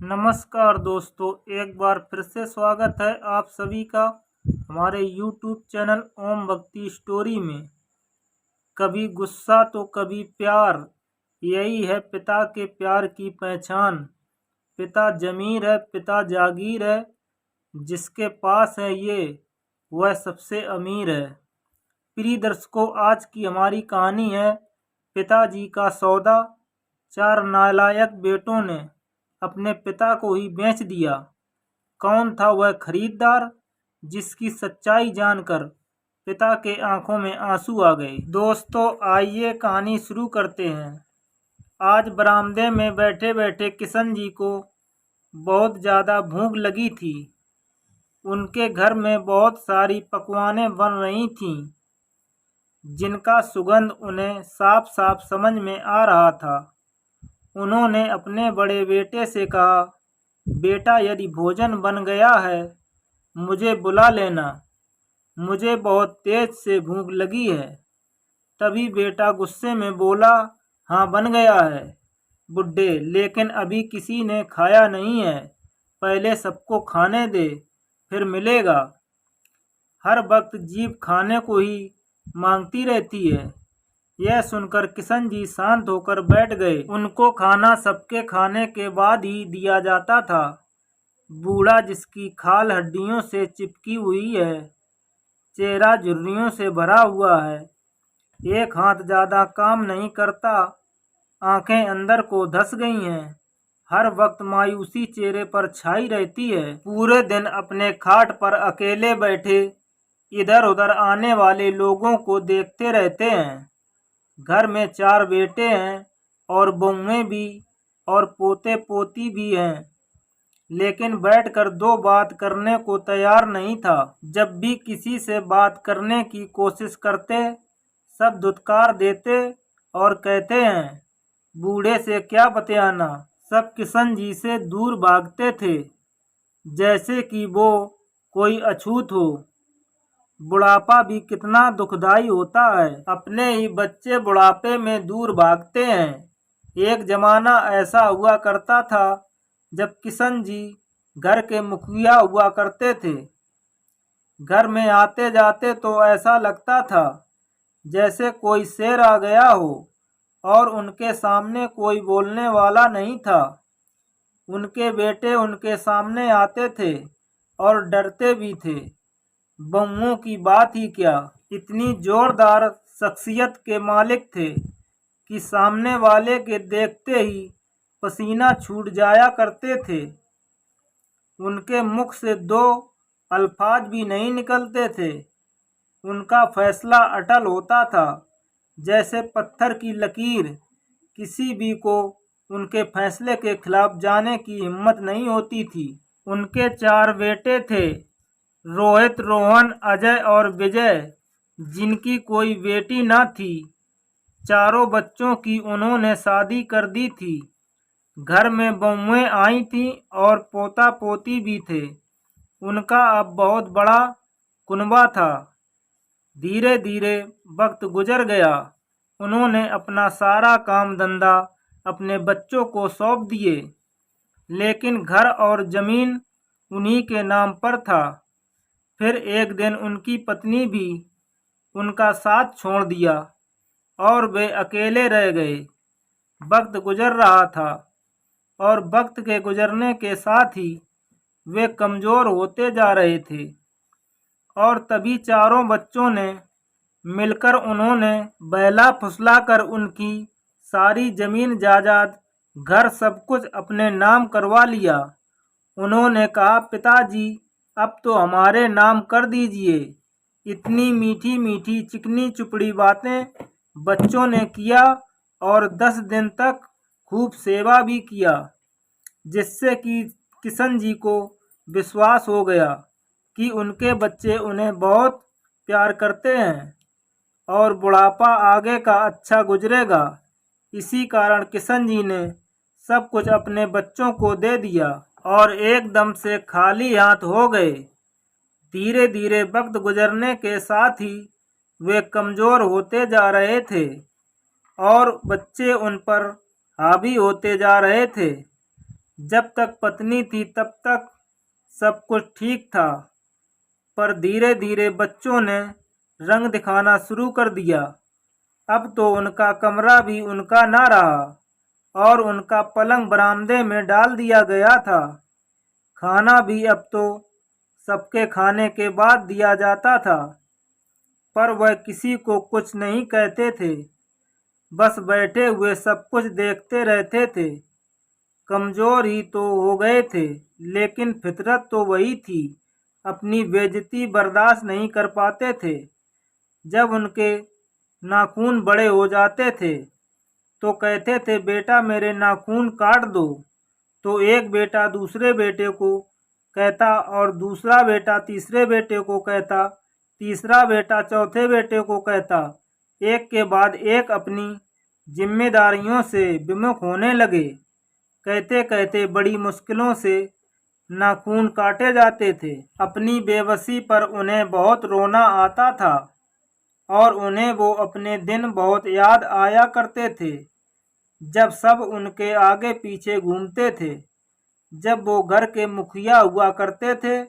नमस्कार दोस्तों, एक बार फिर से स्वागत है आप सभी का हमारे YouTube चैनल ओम भक्ति स्टोरी में। कभी गुस्सा तो कभी प्यार, यही है पिता के प्यार की पहचान। पिता जमीर है, पिता जागीर है, जिसके पास है ये वह सबसे अमीर है। प्रिय दर्शकों, आज की हमारी कहानी है पिताजी का सौदा। चार नालायक बेटों ने अपने पिता को ही बेच दिया। कौन था वह खरीदार जिसकी सच्चाई जानकर पिता के आंखों में आंसू आ गए। दोस्तों, आइए कहानी शुरू करते हैं। आज बरामदे में बैठे बैठे किशन जी को बहुत ज़्यादा भूख लगी थी। उनके घर में बहुत सारी पकवानें बन रही थीं, जिनका सुगंध उन्हें साफ साफ समझ में आ रहा था। उन्होंने अपने बड़े बेटे से कहा, बेटा, यदि भोजन बन गया है मुझे बुला लेना, मुझे बहुत तेज से भूख लगी है। तभी बेटा गुस्से में बोला, हाँ बन गया है बुड्ढे, लेकिन अभी किसी ने खाया नहीं है, पहले सबको खाने दे फिर मिलेगा। हर वक्त जीभ खाने को ही मांगती रहती है। यह सुनकर किशन जी शांत होकर बैठ गए। उनको खाना सबके खाने के बाद ही दिया जाता था। बूढ़ा जिसकी खाल हड्डियों से चिपकी हुई है, चेहरा झुर्रियों से भरा हुआ है, एक हाथ ज्यादा काम नहीं करता, आंखें अंदर को धस गई हैं, हर वक्त मायूसी चेहरे पर छाई रहती है। पूरे दिन अपने खाट पर अकेले बैठे इधर उधर आने वाले लोगों को देखते रहते हैं। घर में चार बेटे हैं और बहुएं भी और पोते पोती भी हैं, लेकिन बैठकर दो बात करने को तैयार नहीं था। जब भी किसी से बात करने की कोशिश करते, सब धुतकार देते और कहते हैं, बूढ़े से क्या बतियाना। सब किशन जी से दूर भागते थे, जैसे कि वो कोई अछूत हो। बुढ़ापा भी कितना दुखदाई होता है, अपने ही बच्चे बुढ़ापे में दूर भागते हैं। एक जमाना ऐसा हुआ करता था जब किशन जी घर के मुखिया हुआ करते थे। घर में आते जाते तो ऐसा लगता था जैसे कोई शेर आ गया हो, और उनके सामने कोई बोलने वाला नहीं था। उनके बेटे उनके सामने आते थे और डरते भी थे। बहुओं की बात ही क्या, इतनी जोरदार शख्सियत के मालिक थे कि सामने वाले के देखते ही पसीना छूट जाया करते थे। उनके मुख से दो अल्फाज भी नहीं निकलते थे। उनका फैसला अटल होता था, जैसे पत्थर की लकीर। किसी भी को उनके फैसले के खिलाफ जाने की हिम्मत नहीं होती थी। उनके चार बेटे थे, रोहित, रोहन, अजय और विजय, जिनकी कोई बेटी न थी। चारों बच्चों की उन्होंने शादी कर दी थी। घर में बहुएं आई थीं और पोता पोती भी थे। उनका अब बहुत बड़ा कुनबा था। धीरे धीरे वक्त गुजर गया। उन्होंने अपना सारा काम धंधा अपने बच्चों को सौंप दिए, लेकिन घर और जमीन उन्हीं के नाम पर था। फिर एक दिन उनकी पत्नी भी उनका साथ छोड़ दिया और वे अकेले रह गए। वक्त गुजर रहा था और वक्त के गुजरने के साथ ही वे कमज़ोर होते जा रहे थे। और तभी चारों बच्चों ने मिलकर उन्होंने बहला फुसलाकर उनकी सारी जमीन जायदाद, घर, सब कुछ अपने नाम करवा लिया। उन्होंने कहा, पिताजी, अब तो हमारे नाम कर दीजिए। इतनी मीठी मीठी चिकनी चुपड़ी बातें बच्चों ने किया और 10 दिन तक खूब सेवा भी किया, जिससे कि किशन जी को विश्वास हो गया कि उनके बच्चे उन्हें बहुत प्यार करते हैं और बुढ़ापा आगे का अच्छा गुजरेगा। इसी कारण किशन जी ने सब कुछ अपने बच्चों को दे दिया और एकदम से खाली हाथ हो गए। धीरे धीरे वक्त गुजरने के साथ ही वे कमज़ोर होते जा रहे थे और बच्चे उन पर हावी होते जा रहे थे। जब तक पत्नी थी तब तक सब कुछ ठीक था, पर धीरे धीरे बच्चों ने रंग दिखाना शुरू कर दिया। अब तो उनका कमरा भी उनका ना रहा और उनका पलंग बरामदे में डाल दिया गया था। खाना भी अब तो सबके खाने के बाद दिया जाता था, पर वह किसी को कुछ नहीं कहते थे, बस बैठे हुए सब कुछ देखते रहते थे। कमजोर ही तो हो गए थे, लेकिन फितरत तो वही थी, अपनी बेइज्जती बर्दाश्त नहीं कर पाते थे। जब उनके नाखून बड़े हो जाते थे तो कहते थे, बेटा मेरे नाखून काट दो। तो एक बेटा दूसरे बेटे को कहता और दूसरा बेटा तीसरे बेटे को कहता, तीसरा बेटा चौथे बेटे को कहता। एक के बाद एक अपनी जिम्मेदारियों से विमुख होने लगे। कहते कहते बड़ी मुश्किलों से नाखून काटे जाते थे। अपनी बेबसी पर उन्हें बहुत रोना आता था और उन्हें वो अपने दिन बहुत याद आया करते थे, जब सब उनके आगे पीछे घूमते थे। जब वो घर के मुखिया हुआ करते थे,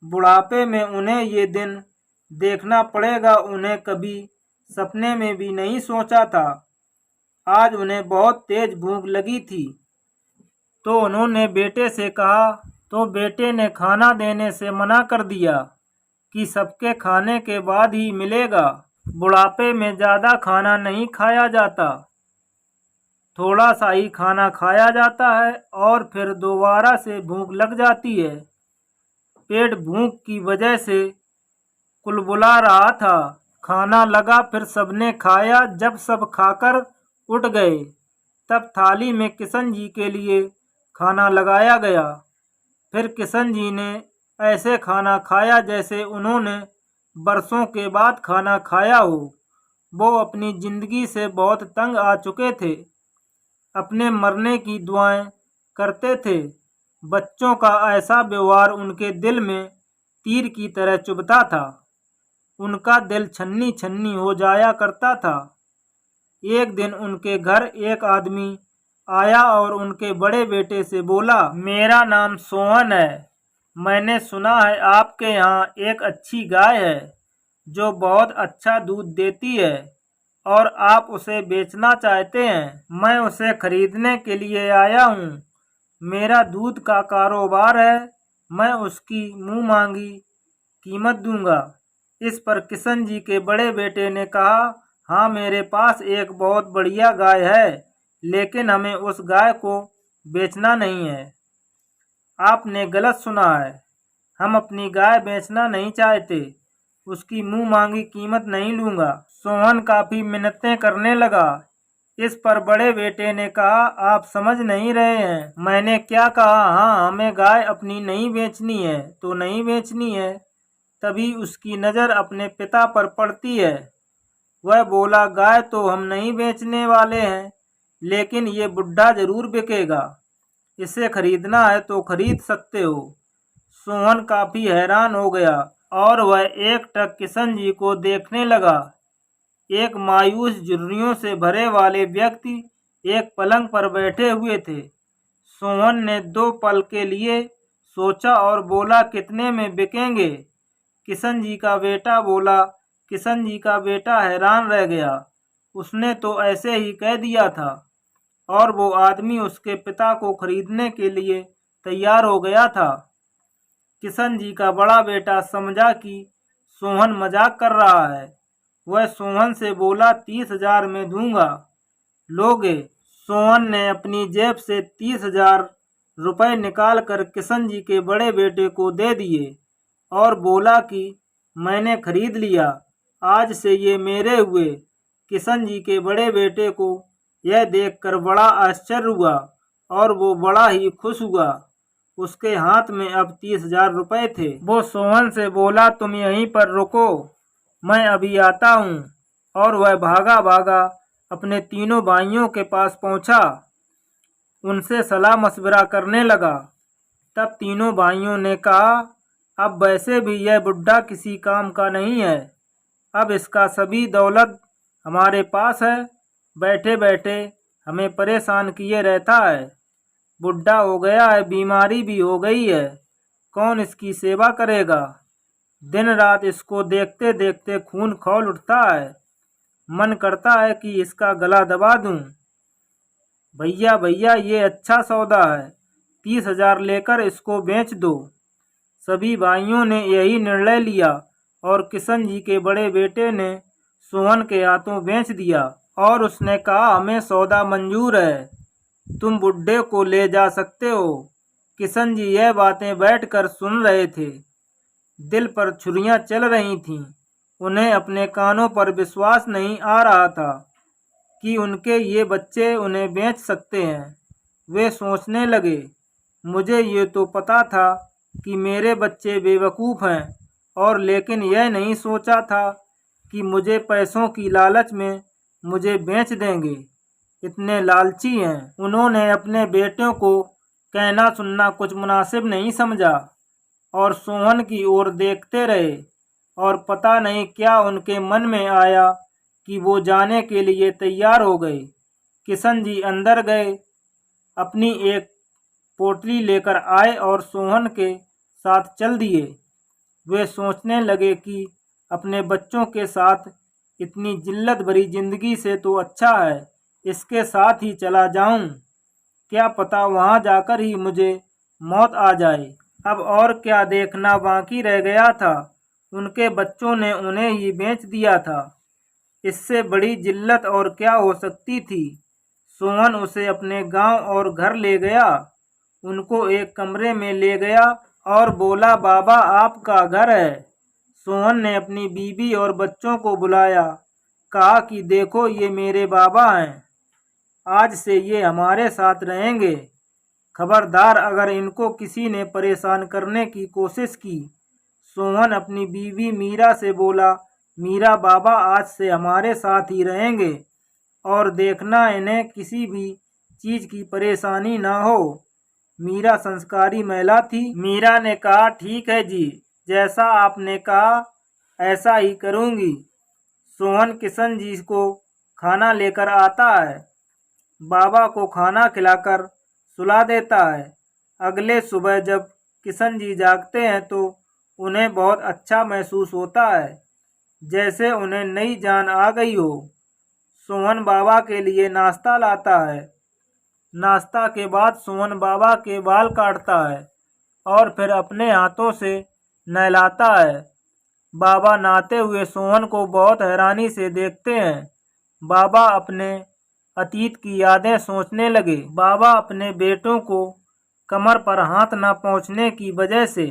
बुढ़ापे में उन्हें ये दिन देखना पड़ेगा, उन्हें कभी सपने में भी नहीं सोचा था। आज उन्हें बहुत तेज भूख लगी थी, तो उन्होंने बेटे से कहा, तो बेटे ने खाना देने से मना कर दिया कि सबके खाने के बाद ही मिलेगा। बुढ़ापे में ज़्यादा खाना नहीं खाया जाता, थोड़ा सा ही खाना खाया जाता है और फिर दोबारा से भूख लग जाती है। पेट भूख की वजह से कुलबुला रहा था। खाना लगा, फिर सबने खाया। जब सब खाकर उठ गए तब थाली में किशन जी के लिए खाना लगाया गया। फिर किशन जी ने ऐसे खाना खाया जैसे उन्होंने बरसों के बाद खाना खाया हो। वो अपनी जिंदगी से बहुत तंग आ चुके थे, अपने मरने की दुआएं करते थे। बच्चों का ऐसा व्यवहार उनके दिल में तीर की तरह चुभता था। उनका दिल छन्नी छन्नी हो जाया करता था। एक दिन उनके घर एक आदमी आया और उनके बड़े बेटे से बोला, मेरा नाम सोहन है। मैंने सुना है आपके यहाँ एक अच्छी गाय है जो बहुत अच्छा दूध देती है और आप उसे बेचना चाहते हैं। मैं उसे खरीदने के लिए आया हूँ। मेरा दूध का कारोबार है, मैं उसकी मुँह मांगी कीमत दूंगा। इस पर किशन जी के बड़े बेटे ने कहा, हाँ मेरे पास एक बहुत बढ़िया गाय है, लेकिन हमें उस गाय को बेचना नहीं है। आपने गलत सुना है, हम अपनी गाय बेचना नहीं चाहते, उसकी मुंह मांगी कीमत नहीं लूंगा। सोहन काफी मिन्नतें करने लगा। इस पर बड़े बेटे ने कहा, आप समझ नहीं रहे हैं, मैंने क्या कहा। हाँ, हमें गाय अपनी नहीं बेचनी है तो नहीं बेचनी है। तभी उसकी नज़र अपने पिता पर पड़ती है। वह बोला, गाय तो हम नहीं बेचने वाले हैं, लेकिन ये बुढ़ा जरूर बिकेगा। इसे खरीदना है तो खरीद सकते हो। सोहन काफी हैरान हो गया और वह एकटक किशन जी को देखने लगा। एक मायूस झुर्रियों से भरे वाले व्यक्ति एक पलंग पर बैठे हुए थे। सोहन ने 2 पल के लिए सोचा और बोला, कितने में बिकेंगे? किशन जी का बेटा बोला। किशन जी का बेटा हैरान रह गया। उसने तो ऐसे ही कह दिया था और वो आदमी उसके पिता को खरीदने के लिए तैयार हो गया था। किशन जी का बड़ा बेटा समझा कि सोहन मजाक कर रहा है। वह सोहन से बोला, 30,000 में दूंगा, लोगे? सोहन ने अपनी जेब से 30,000 रुपये निकाल कर किशन जी के बड़े बेटे को दे दिए और बोला कि मैंने खरीद लिया, आज से ये मेरे हुए। किशन जी के बड़े बेटे को यह देखकर बड़ा आश्चर्य हुआ और वो बड़ा ही खुश हुआ। उसके हाथ में अब 30,000 रुपये थे। वो सोहन से बोला, तुम यहीं पर रुको, मैं अभी आता हूँ। और वह भागा भागा अपने तीनों भाइयों के पास पहुँचा, उनसे सलाह मशविरा करने लगा। तब तीनों भाइयों ने कहा, अब वैसे भी यह बुढ़ा किसी काम का नहीं है, अब इसका सभी दौलत हमारे पास है, बैठे बैठे हमें परेशान किए रहता है। बुढ़ा हो गया है, बीमारी भी हो गई है, कौन इसकी सेवा करेगा। दिन रात इसको देखते देखते खून खौल उठता है, मन करता है कि इसका गला दबा दूं। भैया भैया ये अच्छा सौदा है, 30,000 लेकर इसको बेच दो। सभी भाइयों ने यही निर्णय लिया और किशन जी के बड़े बेटे ने सोहन के हाथों बेच दिया और उसने कहा, हमें सौदा मंजूर है, तुम बुड्ढे को ले जा सकते हो। किशन जी यह बातें बैठकर सुन रहे थे। दिल पर छुरियां चल रही थीं। उन्हें अपने कानों पर विश्वास नहीं आ रहा था कि उनके ये बच्चे उन्हें बेच सकते हैं। वे सोचने लगे, मुझे ये तो पता था कि मेरे बच्चे बेवकूफ़ हैं, और लेकिन यह नहीं सोचा था कि मुझे पैसों की लालच में मुझे बेच देंगे। इतने लालची हैं। उन्होंने अपने बेटों को कहना सुनना कुछ मुनासिब नहीं समझा और सोहन की ओर देखते रहे, और पता नहीं क्या उनके मन में आया कि वो जाने के लिए तैयार हो गए। किशन जी अंदर गए, अपनी एक पोटली लेकर आए और सोहन के साथ चल दिए। वे सोचने लगे कि अपने बच्चों के साथ इतनी जिल्लत भरी जिंदगी से तो अच्छा है इसके साथ ही चला जाऊं। क्या पता वहां जाकर ही मुझे मौत आ जाए। अब और क्या देखना बाकी रह गया था। उनके बच्चों ने उन्हें ही बेच दिया था। इससे बड़ी जिल्लत और क्या हो सकती थी। सोहन उसे अपने गांव और घर ले गया। उनको एक कमरे में ले गया और बोला, बाबा आपका घर है। सोहन ने अपनी बीवी और बच्चों को बुलाया, कहा कि देखो ये मेरे बाबा हैं, आज से ये हमारे साथ रहेंगे। खबरदार अगर इनको किसी ने परेशान करने की कोशिश की। सोहन अपनी बीवी मीरा से बोला, मीरा बाबा आज से हमारे साथ ही रहेंगे और देखना इन्हें किसी भी चीज की परेशानी ना हो। मीरा संस्कारी महिला थी। मीरा ने कहा, ठीक है जी, जैसा आपने कहा ऐसा ही करूंगी। सोहन किशन जी को खाना लेकर आता है, बाबा को खाना खिलाकर सुला देता है। अगले सुबह जब किशन जी जागते हैं तो उन्हें बहुत अच्छा महसूस होता है, जैसे उन्हें नई जान आ गई हो। सोहन बाबा के लिए नाश्ता लाता है। नाश्ता के बाद सोहन बाबा के बाल काटता है और फिर अपने हाथों से नहलाता है। बाबा नहाते हुए सोहन को बहुत हैरानी से देखते हैं। बाबा अपने अतीत की यादें सोचने लगे। बाबा अपने बेटों को कमर पर हाथ न पहुंचने की वजह से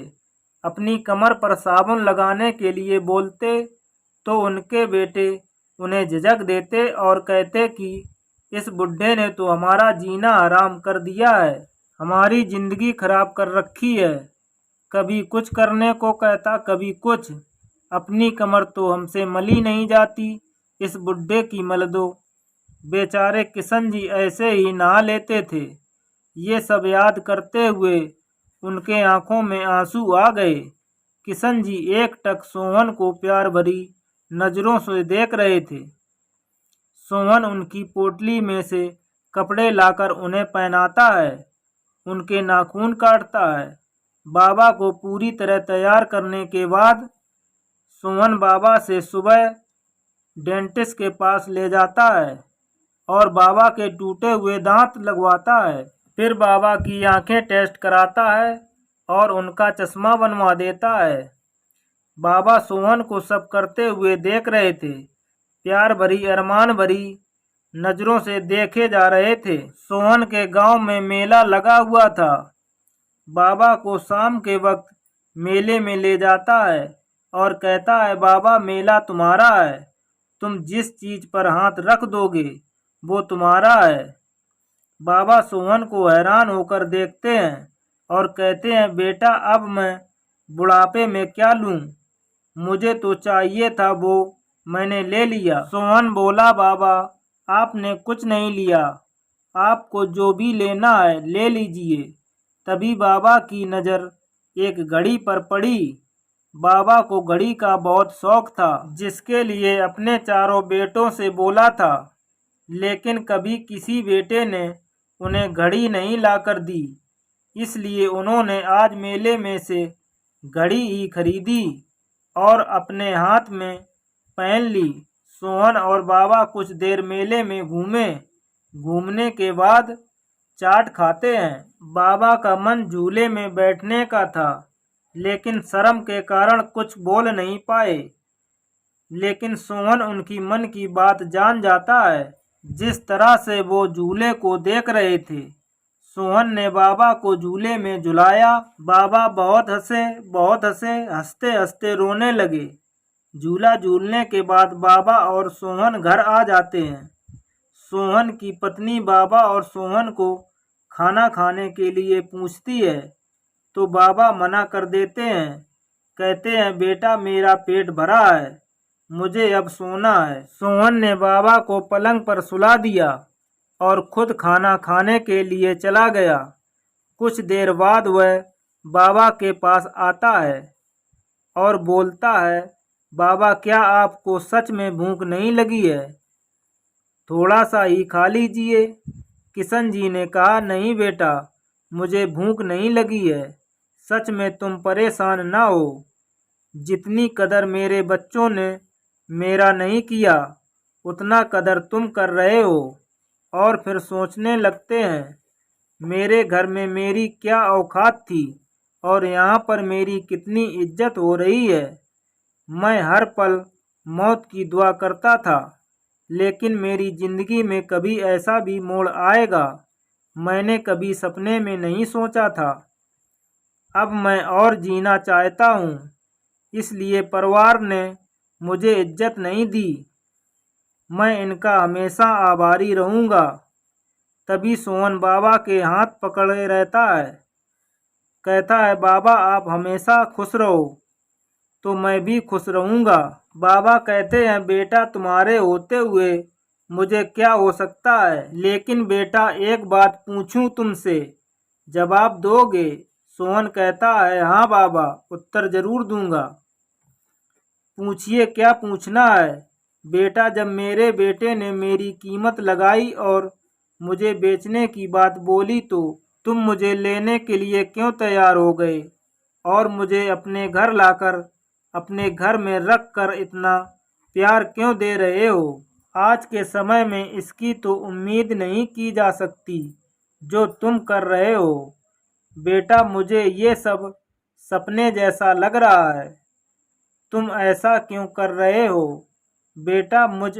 अपनी कमर पर साबुन लगाने के लिए बोलते तो उनके बेटे उन्हें झिझक देते और कहते कि इस बुढ़े ने तो हमारा जीना हराम कर दिया है, हमारी जिंदगी खराब कर रखी है। कभी कुछ करने को कहता, कभी कुछ। अपनी कमर तो हमसे मली नहीं जाती, इस बुढ़े की मल दो। बेचारे किशन जी ऐसे ही नहा लेते थे। ये सब याद करते हुए उनके आंखों में आंसू आ गए। किशन जी एकटक सोहन को प्यार भरी नजरों से देख रहे थे। सोहन उनकी पोटली में से कपड़े लाकर उन्हें पहनाता है, उनके नाखून काटता है। बाबा को पूरी तरह तैयार करने के बाद सोहन बाबा से सुबह डेंटिस्ट के पास ले जाता है और बाबा के टूटे हुए दांत लगवाता है। फिर बाबा की आंखें टेस्ट कराता है और उनका चश्मा बनवा देता है। बाबा सोहन को सब करते हुए देख रहे थे, प्यार भरी अरमान भरी नजरों से देखे जा रहे थे। सोहन के गांव में मेला लगा हुआ था। बाबा को शाम के वक्त मेले में ले जाता है और कहता है, बाबा मेला तुम्हारा है, तुम जिस चीज पर हाथ रख दोगे वो तुम्हारा है। बाबा सोहन को हैरान होकर देखते हैं और कहते हैं, बेटा अब मैं बुढ़ापे में क्या लूं, मुझे तो चाहिए था वो मैंने ले लिया। सोहन बोला, बाबा आपने कुछ नहीं लिया, आपको जो भी लेना है ले लीजिए। तभी बाबा की नज़र एक घड़ी पर पड़ी। बाबा को घड़ी का बहुत शौक था, जिसके लिए अपने चारों बेटों से बोला था, लेकिन कभी किसी बेटे ने उन्हें घड़ी नहीं लाकर दी, इसलिए उन्होंने आज मेले में से घड़ी ही खरीदी और अपने हाथ में पहन ली। सोहन और बाबा कुछ देर मेले में घूमे। घूमने के बाद चाट खाते हैं। बाबा का मन झूले में बैठने का था, लेकिन शर्म के कारण कुछ बोल नहीं पाए। लेकिन सोहन उनकी मन की बात जान जाता है। जिस तरह से वो झूले को देख रहे थे, सोहन ने बाबा को झूले में झुलाया। बाबा बहुत हंसे, बहुत हंसे, हंसते हंसते रोने लगे। झूला झूलने के बाद बाबा और सोहन घर आ जाते हैं। सोहन की पत्नी बाबा और सोहन को खाना खाने के लिए पूछती है, तो बाबा मना कर देते हैं। कहते हैं, बेटा मेरा पेट भरा है, मुझे अब सोना है। सोहन ने बाबा को पलंग पर सुला दिया और खुद खाना खाने के लिए चला गया। कुछ देर बाद वह बाबा के पास आता है और बोलता है, बाबा क्या आपको सच में भूख नहीं लगी है? थोड़ा सा ही खा लीजिए। किशन जी ने कहा, नहीं बेटा, मुझे भूख नहीं लगी है। सच में तुम परेशान ना हो। जितनी कदर मेरे बच्चों ने मेरा नहीं किया, उतना कदर तुम कर रहे हो। और फिर सोचने लगते हैं, मेरे घर में मेरी क्या औकात थी और यहाँ पर मेरी कितनी इज्जत हो रही है। मैं हर पल मौत की दुआ करता था, लेकिन मेरी जिंदगी में कभी ऐसा भी मोड़ आएगा, मैंने कभी सपने में नहीं सोचा था। अब मैं और जीना चाहता हूँ, इसलिए परिवार ने मुझे इज्जत नहीं दी। मैं इनका हमेशा आभारी रहूँगा। तभी सोहन बाबा के हाथ पकड़े रहता है। कहता है, बाबा आप हमेशा खुश रहो, तो मैं भी खुश रहूँगा। बाबा कहते हैं, बेटा तुम्हारे होते हुए मुझे क्या हो सकता है, लेकिन बेटा एक बात पूछूं तुमसे, जवाब दोगे? सोहन कहता है, हाँ बाबा, उत्तर जरूर दूंगा। पूछिए, क्या पूछना है? बेटा, जब मेरे बेटे ने मेरी कीमत लगाई और मुझे बेचने की बात बोली, तो तुम मुझे लेने के लिए क्यों तैयार हो गए और मुझे अपने घर लाकर अपने घर में रख कर इतना प्यार क्यों दे रहे हो? आज के समय में इसकी तो उम्मीद नहीं की जा सकती जो तुम कर रहे हो। बेटा, मुझे ये सब सपने जैसा लग रहा है। तुम ऐसा क्यों कर रहे हो? बेटा, मुझ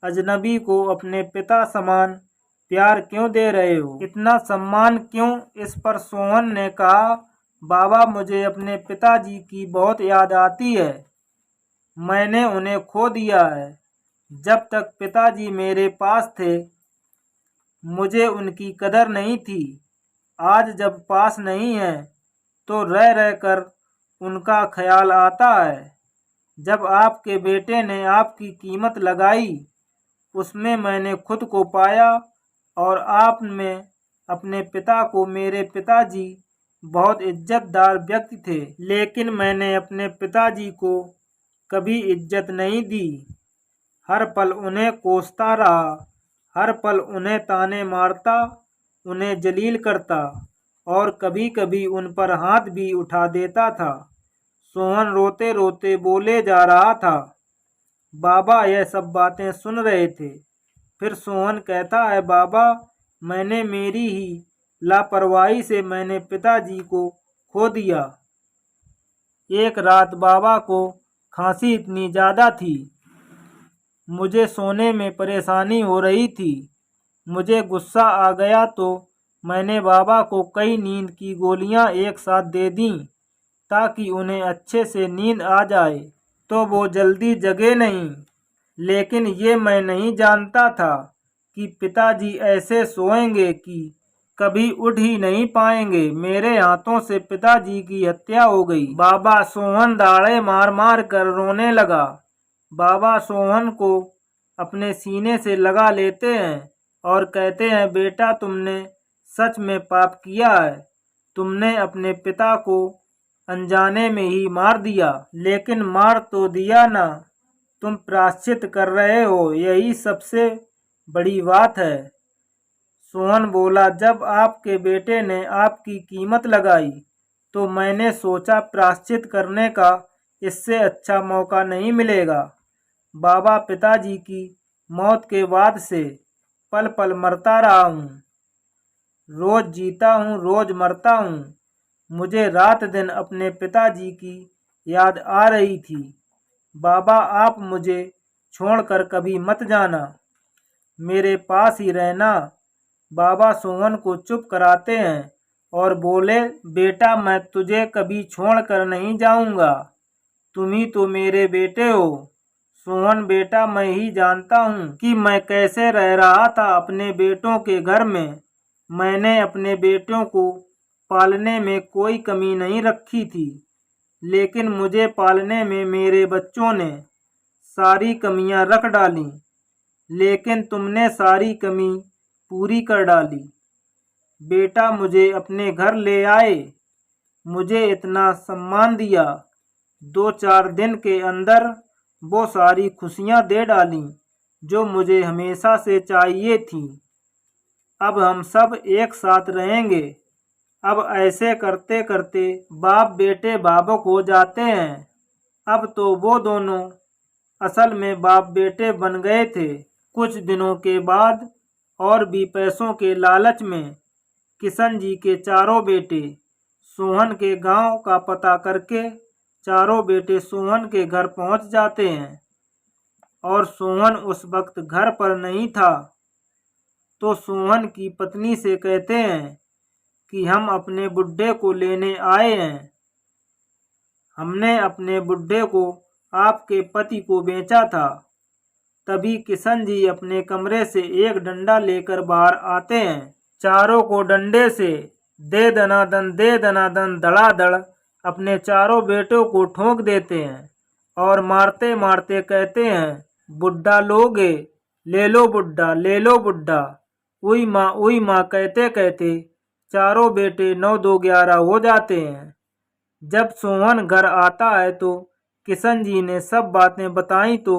अजनबी को अपने पिता समान प्यार क्यों दे रहे हो? इतना सम्मान क्यों? इस पर सोहन ने कहा, बाबा मुझे अपने पिताजी की बहुत याद आती है। मैंने उन्हें खो दिया है। जब तक पिताजी मेरे पास थे, मुझे उनकी कदर नहीं थी। आज जब पास नहीं है, तो रह रह कर उनका ख्याल आता है। जब आपके बेटे ने आपकी कीमत लगाई, उसमें मैंने खुद को पाया और आप में अपने पिता को मेरे पिताजी बहुत इज्जतदार व्यक्ति थे, लेकिन मैंने अपने पिताजी को कभी इज्जत नहीं दी। हर पल उन्हें कोसता रहा, हर पल उन्हें ताने मारता, उन्हें जलील करता और कभी कभी उन पर हाथ भी उठा देता था। सोहन रोते रोते बोले जा रहा था। बाबा यह सब बातें सुन रहे थे। फिर सोहन कहता है, बाबा मैंने मेरी ही लापरवाही से मैंने पिताजी को खो दिया। एक रात बाबा को खांसी इतनी ज़्यादा थी, मुझे सोने में परेशानी हो रही थी। मुझे गुस्सा आ गया तो मैंने बाबा को कई नींद की गोलियां एक साथ दे दीं, ताकि उन्हें अच्छे से नींद आ जाए, तो वो जल्दी जगे नहीं। लेकिन ये मैं नहीं जानता था कि पिताजी ऐसे सोएंगे कि कभी उठ ही नहीं पाएंगे। मेरे हाथों से पिताजी की हत्या हो गई। बाबा सोहन दाढ़े मार मार कर रोने लगा। बाबा सोहन को अपने सीने से लगा लेते हैं और कहते हैं, बेटा तुमने सच में पाप किया है। तुमने अपने पिता को अनजाने में ही मार दिया, लेकिन मार तो दिया ना, तुम प्रायश्चित कर रहे हो, यही सबसे बड़ी बात है। सोहन बोला, जब आपके बेटे ने आपकी कीमत लगाई तो मैंने सोचा प्रायश्चित करने का इससे अच्छा मौका नहीं मिलेगा। बाबा, पिताजी की मौत के बाद से पल पल मरता रहा हूँ। रोज जीता हूँ, रोज मरता हूँ। मुझे रात दिन अपने पिताजी की याद आ रही थी। बाबा, आप मुझे छोड़कर कभी मत जाना, मेरे पास ही रहना। बाबा सोहन को चुप कराते हैं और बोले, बेटा, मैं तुझे कभी छोड़कर नहीं जाऊंगा। तुम ही तो मेरे बेटे हो। सोहन, बेटा, मैं ही जानता हूँ कि मैं कैसे रह रहा था अपने बेटों के घर में। मैंने अपने बेटों को पालने में कोई कमी नहीं रखी थी, लेकिन मुझे पालने में मेरे बच्चों ने सारी कमियां रख डाली। लेकिन तुमने सारी कमी पूरी कर डाली। बेटा, मुझे अपने घर ले आए, मुझे इतना सम्मान दिया। 2-4 दिन के अंदर वो सारी खुशियां दे डाली जो मुझे हमेशा से चाहिए थी। अब हम सब एक साथ रहेंगे। अब ऐसे करते करते बाप बेटे भावुक हो जाते हैं। अब तो वो दोनों असल में बाप बेटे बन गए थे। कुछ दिनों के बाद और भी पैसों के लालच में किशन जी के चारों बेटे सोहन के गांव का पता करके चारों बेटे सोहन के घर पहुंच जाते हैं। और सोहन उस वक्त घर पर नहीं था, तो सोहन की पत्नी से कहते हैं कि हम अपने बुड्ढे को लेने आए हैं। हमने अपने बुड्ढे को आपके पति को बेचा था। तभी किशन जी अपने कमरे से एक डंडा लेकर बाहर आते हैं। चारों को डंडे से दे दनादन धड़ाधड़ अपने चारों बेटों को ठोक देते हैं और मारते मारते कहते हैं, बुड्ढा लोगे, ले लो बुड्ढा, ले लो बुड्ढा। उई माँ कहते कहते चारों बेटे 9-2-11 हो जाते हैं। जब सोहन घर आता है तो किशन जी ने सब बातें बताई तो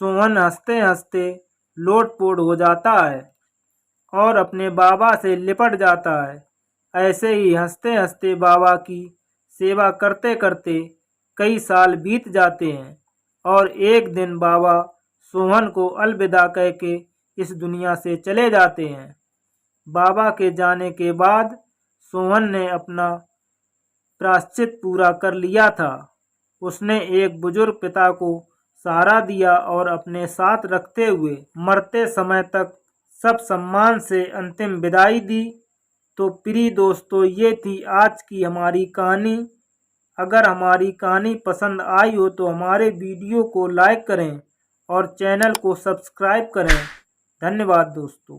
सोहन हंसते हंसते लोटपोट हो जाता है और अपने बाबा से लिपट जाता है। ऐसे ही हंसते हंसते बाबा की सेवा करते करते कई साल बीत जाते हैं और एक दिन बाबा सोहन को अलविदा कह के इस दुनिया से चले जाते हैं। बाबा के जाने के बाद सोहन ने अपना प्रायश्चित पूरा कर लिया था। उसने एक बुजुर्ग पिता को सहारा दिया और अपने साथ रखते हुए मरते समय तक सब सम्मान से अंतिम विदाई दी। तो प्रिय दोस्तों, ये थी आज की हमारी कहानी। अगर हमारी कहानी पसंद आई हो तो हमारे वीडियो को लाइक करें और चैनल को सब्सक्राइब करें। धन्यवाद दोस्तों।